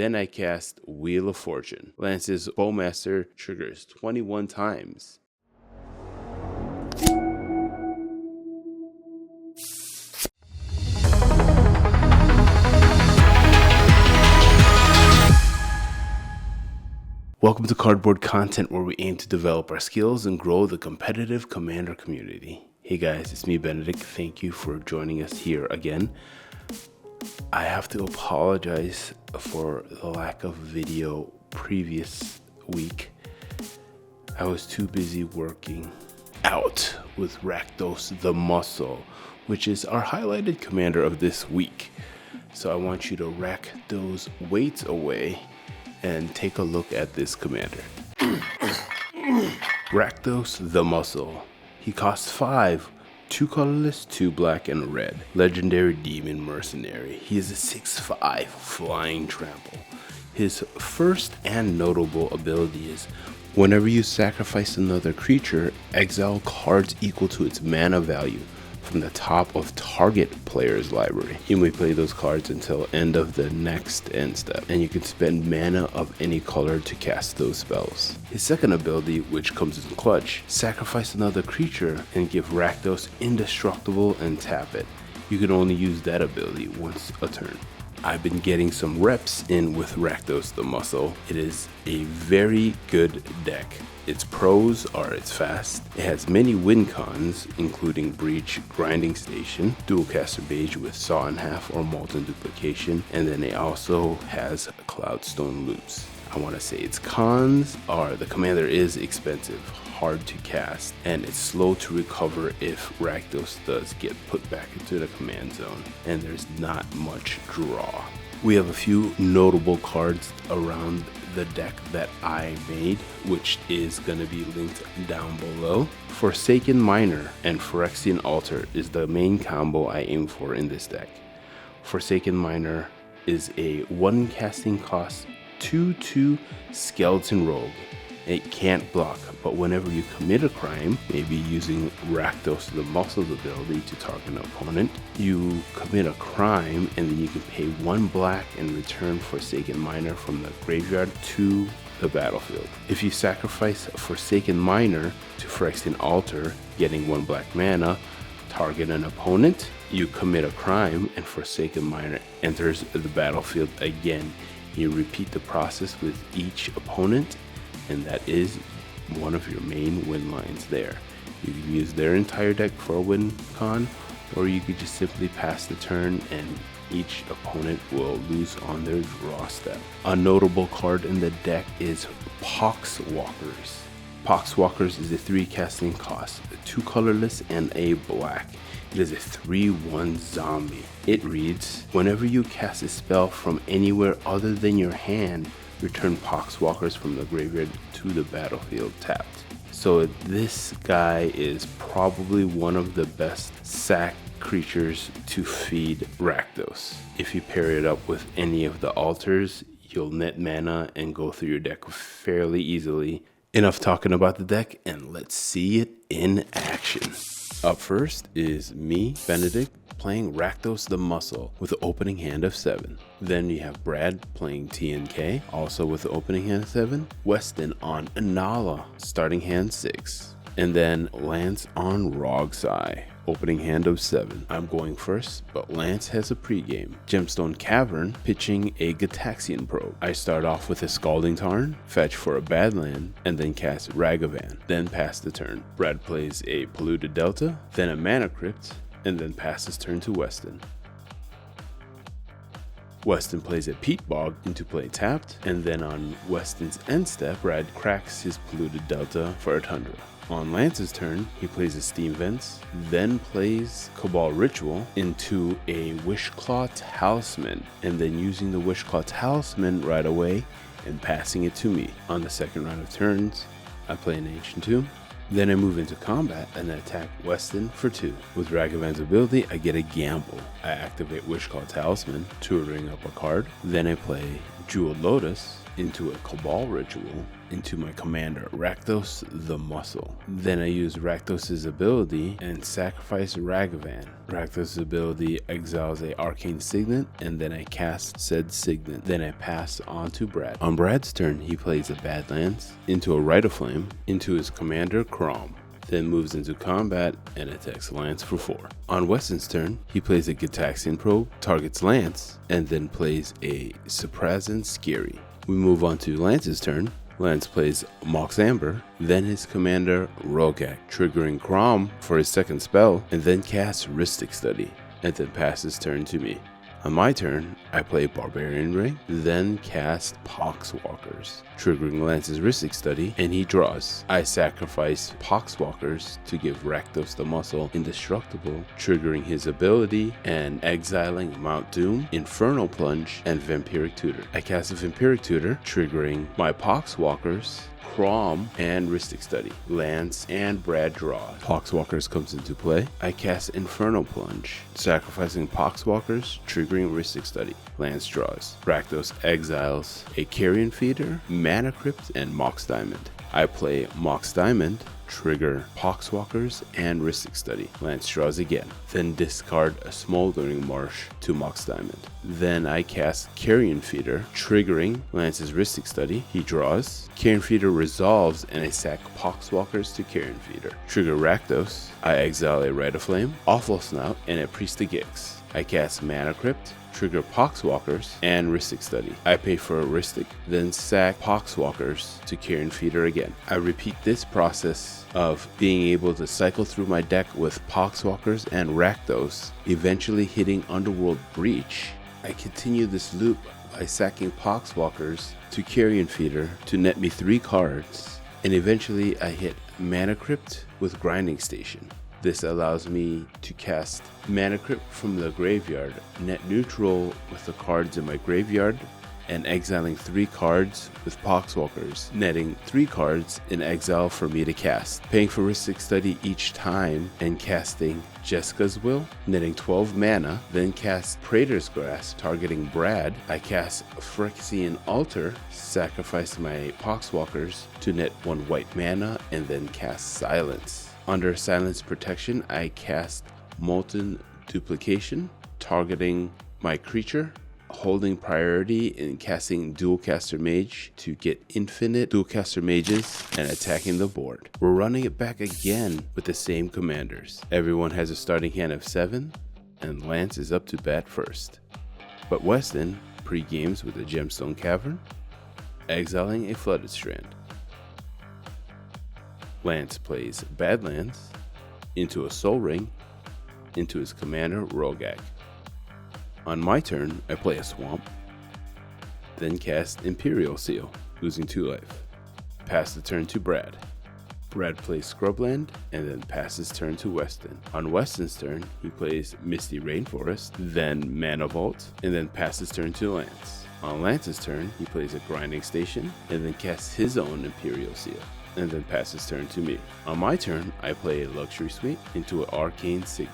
Then I cast Wheel of Fortune. Lance's Bowmaster triggers 21 times. Welcome to Cardboard Content, where we aim to develop our skills and grow the competitive Commander community. Hey guys, it's me, Benedict. Thank you for joining us here again. I have to apologize for the lack of video previous week. I was too busy working out with Rakdos the Muscle, which is our highlighted commander of this week. So I want you to rack those weights away and take a look at this commander. Rakdos the Muscle. He costs 5, 2 colorless, 2 black, and a red. Legendary Demon Mercenary. He is a 6/5 flying trample. His first and notable ability is whenever you sacrifice another creature, exile cards equal to its mana value from the top of target player's library. You may play those cards until end of the next end step, and you can spend mana of any color to cast those spells. His second ability, which comes in clutch, sacrifice another creature and give Rakdos indestructible and tap it. You can only use that ability once a turn. I've been getting some reps in with Rakdos the Muscle. It is a very good deck. Its pros are it's fast, it has many win cons, including Breach, Grinding Station, Dual Caster Beige with Saw in Half or Molten Duplication, and then it also has Cloudstone Loops. I want to say its cons are the commander is expensive, hard to cast, and it's slow to recover if Rakdos does get put back into the command zone, and there's not much draw. We have a few notable cards around the deck that I made, which is going to be linked down below. Forsaken Miner and Phyrexian Altar is the main combo I aim for in this deck. Forsaken Miner is a 1 casting cost 2/2 Skeleton Rogue. It can't block, but whenever you commit a crime, maybe using Rakdos the Muscle's ability to target an opponent, you commit a crime and then you can pay 1 black and return Forsaken Miner from the graveyard to the battlefield. If you sacrifice Forsaken Miner to Phyrexian Altar, getting 1 black mana, target an opponent, you commit a crime and Forsaken Miner enters the battlefield again. You repeat the process with each opponent, and that is one of your main win lines there. You can use their entire deck for a win con, or you could just simply pass the turn and each opponent will lose on their draw step. A notable card in the deck is Poxwalkers. Poxwalkers is a 3 casting cost, 2 colorless and a black. It is a 3/1 zombie. It reads, whenever you cast a spell from anywhere other than your hand, return Poxwalkers from the graveyard to the battlefield tapped. So this guy is probably one of the best sack creatures to feed Rakdos. If you pair it up with any of the altars, you'll net mana and go through your deck fairly easily. Enough talking about the deck, and let's see it in action. Up first is me, Benedict, playing Rakdos the Muscle with an opening hand of 7. Then you have Brad playing TNK, also with an opening hand of 7. Weston on Inalla, starting hand 6. And then Lance on Rograhkh, opening hand of 7. I'm going first, but Lance has a pregame. Gemstone Cavern pitching a Gitaxian Probe. I start off with a Scalding Tarn, fetch for a Badland, and then cast Ragavan, then pass the turn. Brad plays a Polluted Delta, then a Mana Crypt, and then passes turn to Weston. Weston plays a Peat Bog into play tapped, and then on Weston's end step, Brad cracks his Polluted Delta for a Tundra. On Lance's turn, he plays a Steam Vents, then plays Cabal Ritual into a Wishclaw Talisman, and then using the Wishclaw Talisman right away and passing it to me. On the second round of turns, I play an Ancient Tomb. Then I move into combat and attack Weston for 2. With Ragavan's ability, I get a gamble. I activate Wishclaw Talisman to ring up a card. Then I play Jewel Lotus into a Cabal ritual into my commander Rakdos the Muscle. Then I use Rakdos' ability and sacrifice Ragavan. Rakdos' ability exiles a arcane signet, and then I cast said signet. Then I pass on to Brad. On Brad's turn, he plays a Badlands into a Rite of Flame into his commander Kraum. Then moves into combat and attacks Lance for 4. On Weston's turn, he plays a Gitaxian Probe, targets Lance, and then plays a Suprazan Scary. We move on to Lance's turn. Lance plays Mox Amber, then his commander Rograhkh, triggering Kraum for his second spell, and then casts Rhystic Study, and then passes turn to me. On my turn, I play Barbarian Ring, then cast Poxwalkers, triggering Lance's Rhystic Study, and he draws. I sacrifice Poxwalkers to give Rakdos the Muscle indestructible, triggering his ability and exiling Mount Doom, Infernal Plunge, and Vampiric Tutor. I cast a Vampiric Tutor, triggering my Poxwalkers, Kraum, and Rhystic Study. Lance and Brad draw. Poxwalkers comes into play. I cast Infernal Plunge, sacrificing Poxwalkers, triggering Rhystic Study. Lance draws. Rakdos exiles a Carrion Feeder, Mana Crypt, and Mox Diamond. I play Mox Diamond, trigger Poxwalkers and Rhystic Study. Lance draws again. Then discard a Smoldering Marsh to Mox Diamond. Then I cast Carrion Feeder, triggering Lance's Rhystic Study. He draws. Carrion Feeder resolves and I sack Poxwalkers to Carrion Feeder. Trigger Rakdos. I exile a Rite of Flame, Awful Snout, and a Priest of Gix. I cast Mana Crypt, trigger Poxwalkers, and Rhystic Study. I pay for a Rhystic, then sack Poxwalkers to Carrion Feeder again. I repeat this process of being able to cycle through my deck with Poxwalkers and Rakdos, eventually hitting Underworld Breach. I continue this loop by sacking Poxwalkers to Carrion Feeder to net me 3 cards, and eventually I hit Mana Crypt with Grinding Station. This allows me to cast Mana Crypt from the graveyard, net neutral with the cards in my graveyard, and exiling 3 cards with Poxwalkers, netting 3 cards in exile for me to cast. Paying for Rhystic Study each time and casting Jessica's Will, netting 12 mana, then cast Praetor's Grasp, targeting Brad. I cast Phyrexian Altar, sacrifice my Poxwalkers to net 1 white mana, and then cast Silence. Under Silence Protection, I cast Molten Duplication, targeting my creature, holding priority in casting Dualcaster Mage to get infinite Dualcaster Mages and attacking the board. We're running it back again with the same commanders. Everyone has a starting hand of 7, and Lance is up to bat first. But Weston pre-games with a Gemstone Cavern, exiling a Flooded Strand. Lance plays Badlands into a Soul Ring into his commander Rograhkh. On my turn, I play a Swamp, then cast Imperial Seal, losing 2 life. Pass the turn to Brad. Brad plays Scrubland and then passes turn to Weston. On Weston's turn, he plays Misty Rainforest, then Mana Vault, and then passes turn to Lance. On Lance's turn, he plays a Grinding Station and then casts his own Imperial Seal, and then passes turn to me. On my turn, I play a Luxury Suite into an Arcane Signet.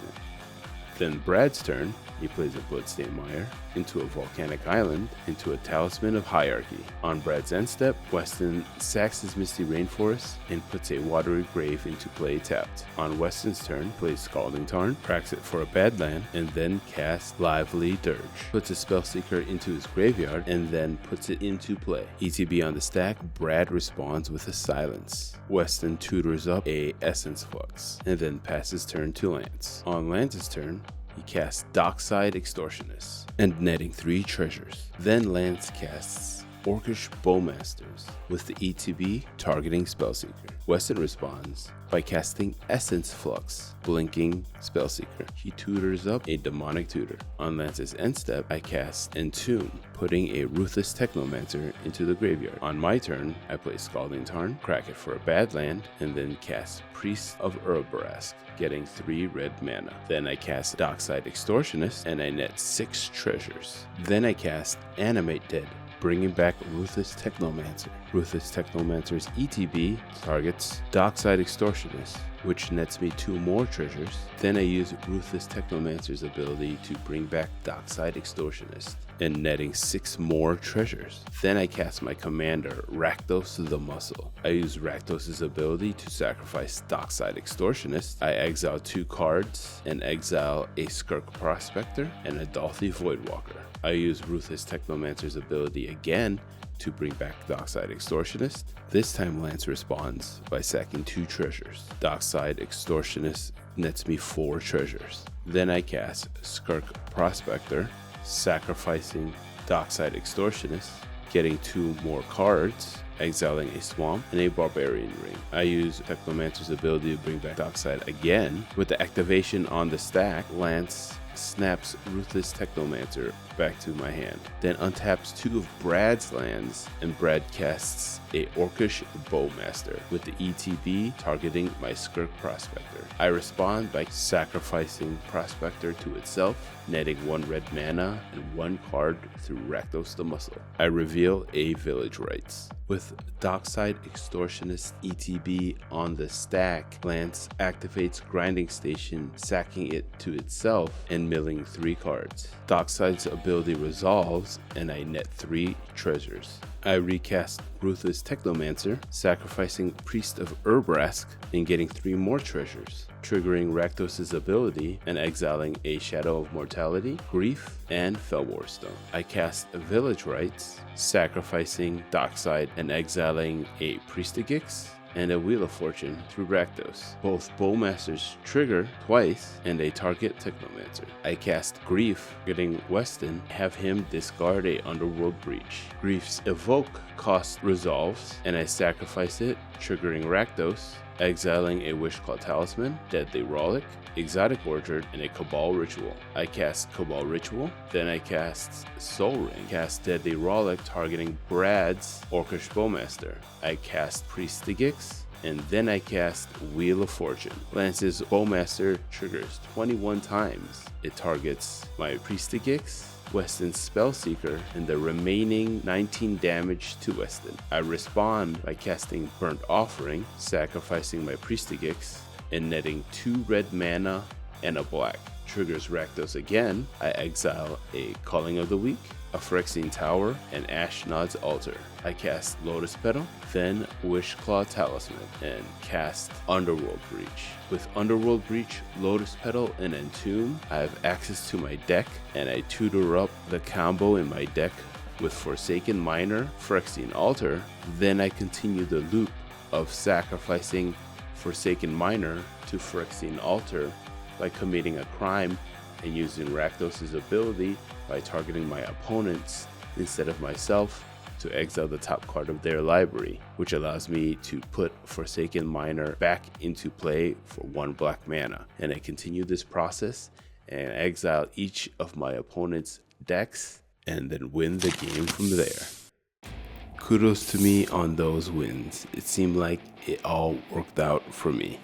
Then Brad's turn, he plays a Bloodstained Mire into a Volcanic Island into a Talisman of Hierarchy. On Brad's end step, Weston sacks his Misty Rainforest and puts a Watery Grave into play tapped. On Weston's turn, plays Scalding Tarn, cracks it for a Badland, and then casts Lively Dirge. Puts a Spellseeker into his graveyard and then puts it into play. ETB on the stack, Brad responds with a Silence. Weston tutors up a Essence Flux and then passes turn to Lance. On Lance's turn, he casts Dockside Extortionist and netting 3 treasures. Then Lance casts Orcish Bowmasters with the ETB targeting Spellseeker. Weston responds by casting Essence Flux, blinking Spellseeker. He tutors up a Demonic Tutor. On Lance's end step, I cast Entomb, putting a Ruthless Technomancer into the graveyard. On my turn, I play Scalding Tarn, crack it for a Badland, and then cast Priest of Rograhkh, getting 3 red mana. Then I cast Dockside Extortionist and I net 6 treasures. Then I cast Animate Dead, bringing back Ruthless Technomancer. Ruthless Technomancer's ETB targets Dockside Extortionist, which nets me 2 more treasures. Then I use Ruthless Technomancer's ability to bring back Dockside Extortionist, and netting 6 more treasures. Then I cast my commander, Rakdos-Tymna. I use Rakdos' ability to sacrifice Dockside Extortionist. I exile 2 cards and exile a Skirk Prospector and a Dalthy Voidwalker. I use Ruthless Technomancer's ability again to bring back Dockside Extortionist. This time Lance responds by sacking 2 treasures. Dockside Extortionist nets me 4 treasures. Then I cast Skirk Prospector, sacrificing Dockside Extortionist, getting 2 more cards, exiling a Swamp and a Barbarian Ring. I use Technomancer's ability to bring back Dockside again. With the activation on the stack, Lance snaps Ruthless Technomancer back to my hand, then untaps 2 of Brad's lands, and Brad casts a Orcish Bowmaster with the ETB targeting my Skirk Prospector. I respond by sacrificing Prospector to itself, netting 1 red mana and 1 card through Rakdos-Tymna. I reveal a Village Rites. With Dockside Extortionist ETB on the stack, Lance activates Grinding Station, sacking it to itself and milling 3 cards. Dockside's ability resolves and I net 3 treasures. I recast Ruthless Technomancer, sacrificing Priest of Rograhkh and getting 3 more treasures, triggering Rakdos' ability and exiling a Shadow of Mortality, Grief, and Fellwar Stone. I cast Village Rites, sacrificing Dockside and exiling a Priestigix and a Wheel of Fortune through Rakdos. Both Bowmasters trigger twice and they target Technomancer. I cast Grief, getting Weston, have him discard a Underworld Breach. Grief's evoke cost resolves and I sacrifice it, triggering Rakdos, exiling a Wishclaw Talisman, Deadly Rollick, Exotic Orchard, and a Cabal Ritual. I cast Cabal Ritual, then I cast Soul Ring, cast Deadly Rollick targeting Brad's Orcish Bowmaster. I cast Priestigix, and then I cast Wheel of Fortune. Lance's Bowmaster triggers 21 times. It targets my Priestigix, Weston's Spellseeker, and the remaining 19 damage to Weston. I respond by casting Burnt Offering, sacrificing my Priestigix, and netting 2 red mana and a black. Triggers Rakdos again. I exile a Calling of the Weak, a Phyrexian Tower, and Ashnod's Altar. I cast Lotus Petal, then Wishclaw Talisman, and cast Underworld Breach. With Underworld Breach, Lotus Petal, and Entomb, I have access to my deck, and I tutor up the combo in my deck with Forsaken Miner, Phyrexian Altar. Then I continue the loop of sacrificing Forsaken Miner to Phyrexian Altar by committing a crime and using Rakdos' ability by targeting my opponents instead of myself to exile the top card of their library, which allows me to put Forsaken Miner back into play for 1 black mana. And I continue this process and exile each of my opponent's decks and then win the game from there. Kudos to me on those wins. It seemed like it all worked out for me.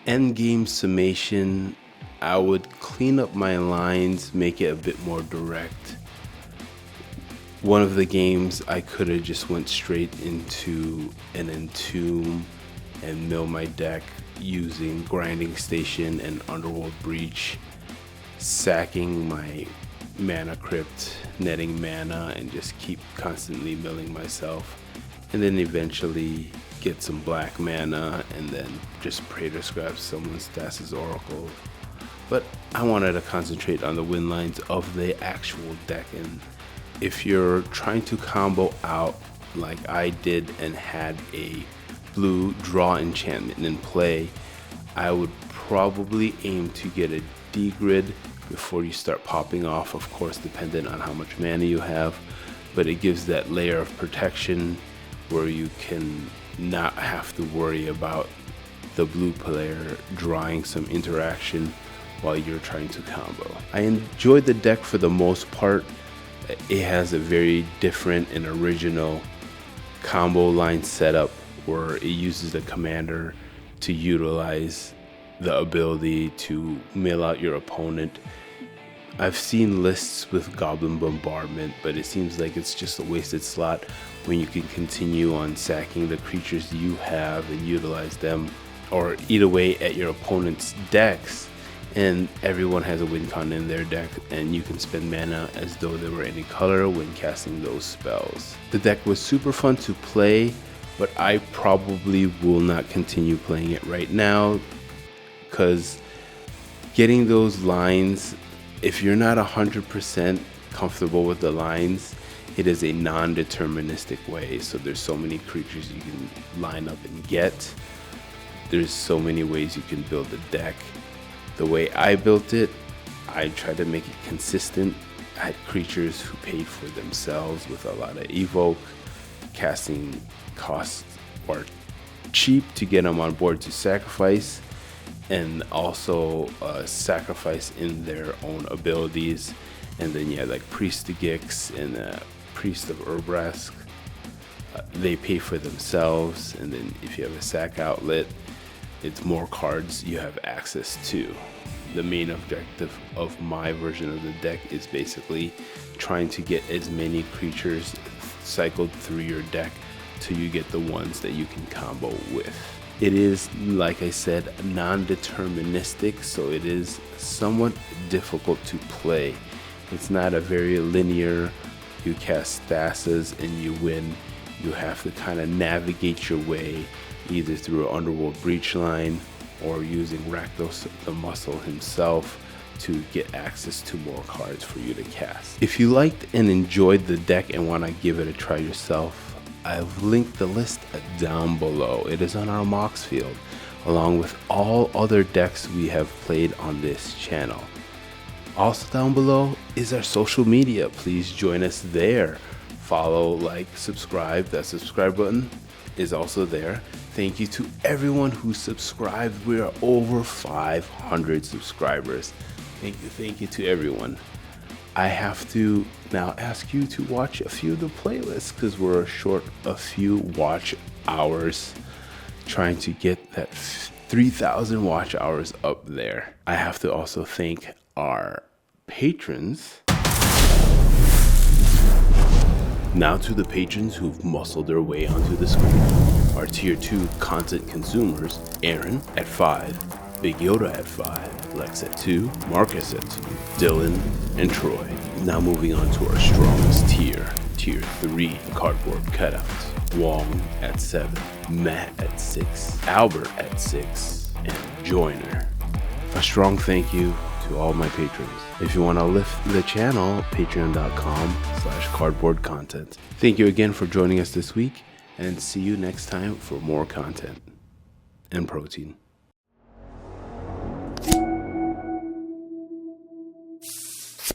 Endgame summation, I would clean up my lines, make it a bit more direct. One of the games I could have just went straight into an Entomb and mill my deck using Grinding Station and Underworld Breach, sacking my Mana Crypt, netting mana, and just keep constantly milling myself, and then eventually get some black mana and then just Praetor Scrap someone Stasis Oracle. But I wanted to concentrate on the win lines of the actual deck, and if you're trying to combo out like I did and had a blue draw enchantment in play, I would probably aim to get a D-grid before you start popping off, of course dependent on how much mana you have, but it gives that layer of protection where you can not have to worry about the blue player drawing some interaction while you're trying to combo. I enjoyed the deck for the most part. It has a very different and original combo line setup where it uses the commander to utilize the ability to mill out your opponent I've seen lists with Goblin Bombardment, but it seems like it's just a wasted slot when you can continue on sacking the creatures you have and utilize them, or eat away at your opponent's decks, and everyone has a win con in their deck, and you can spend mana as though they were any color when casting those spells. The deck was super fun to play, but I probably will not continue playing it right now, because getting those lines, if you're not 100% comfortable with the lines, it is a non-deterministic way. So there's so many creatures you can line up and get. There's so many ways you can build a deck. The way I built it, I tried to make it consistent. I had creatures who paid for themselves with a lot of evoke. Casting costs were cheap to get them on board to sacrifice, and also sacrifice in their own abilities. And then you have like Priest of Gix and Priest of Rograhkh. They pay for themselves, and then if you have a sack outlet, it's more cards you have access to. The main objective of my version of the deck is basically trying to get as many creatures cycled through your deck till you get the ones that you can combo with. It is, like I said, non-deterministic, so it is somewhat difficult to play. It's not a very linear, you cast Thassa's and you win. You have to kind of navigate your way either through an Underworld Breach line or using Rakdos the Muscle himself to get access to more cards for you to cast. If you liked and enjoyed the deck and want to give it a try yourself, I've linked the list down below. It is on our Mox field, along with all other decks we have played on this channel. Also down below is our social media. Please join us there. Follow, like, subscribe. That subscribe button is also there. Thank you to everyone who subscribed. We are over 500 subscribers. Thank you to everyone. I have to now ask you to watch a few of the playlists because we're short a few watch hours trying to get that 3,000 watch hours up there. I have to also thank our patrons. Now to the patrons who've muscled their way onto the screen. Our tier 2 content consumers: Aaron at 5, Big Yoda at 5, Lex at 2, Marcus at 2, Dylan, and Troy. Now moving on to our strongest tier, tier 3 cardboard cutouts. Wong at 7, Matt at 6, Albert at 6, and Joyner. A strong thank you to all my patrons. If you want to lift the channel, patreon.com/cardboardcontent. Thank you again for joining us this week, and see you next time for more content and protein.